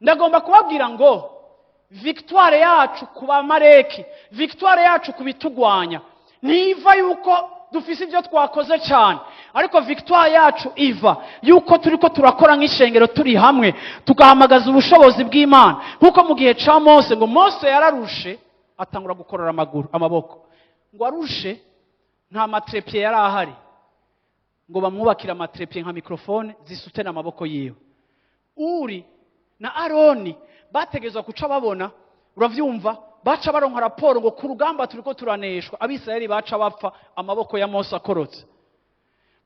ndagomba kubabwira ngo victoire yacu kuba mareki, victoire yacu kubitugwanya ntiva yuko dufise ibyo twakoze cyane, ariko victoire yacu iva yuko turiko turakora nk'ishengero turi hamwe tugahamagaza ubushobozi bw'Imana. Nkuko mu gihe ca Mose, ngo Mose yararushe atangura gukorora amaboko, ngo arushe nta matrepie yari ahari ngo bamwubakira amatrepie nka mikrofone zisutena amaboko yiwe. Uri na Aroni bategezwa kuca babona, uravyumva, baca baronka raporo ngo ku rugamba turiko turaneshwa, Abisirayeli baca bapfa amaboko ya Mose akorotse.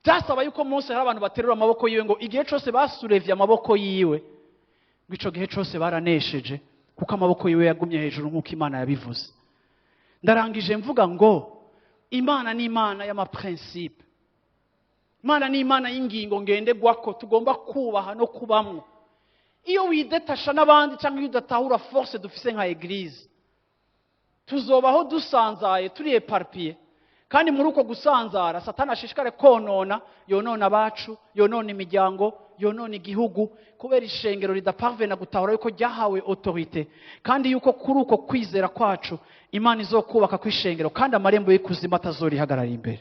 Byasaba yuko Mose hari abantu baterura amaboko yiwe, ngo igihe cyose basurevye amaboko yiwe, ngo ico gihe cyose baranesheje kuko amaboko yiwe yagumye hejuru nk'uko Imana yabivuze. Ndarangije mvuga ngo Imana ni Imana y'amaprincipe, Imana ni Imana y'ingingo ngendegwako tugomba kubaha no kubamwo. Iyo widetasha n'abandi cyangwa iyo udatahura force dufise nka eglise, tuzobaho dusanzaye turi eparpie, kandi muri uko gusanzara Satani ashishikare konona, yonona abacu, yonona imiryango, yonona igihugu, kubera ishengero ridaparvena gutahura yuko ryahawe autorité, kandi yuko kuri uko kwizera kwacu Imana izokubaka kwishengero kandi amarembo y'ikuzimu atazorihagarara imbere.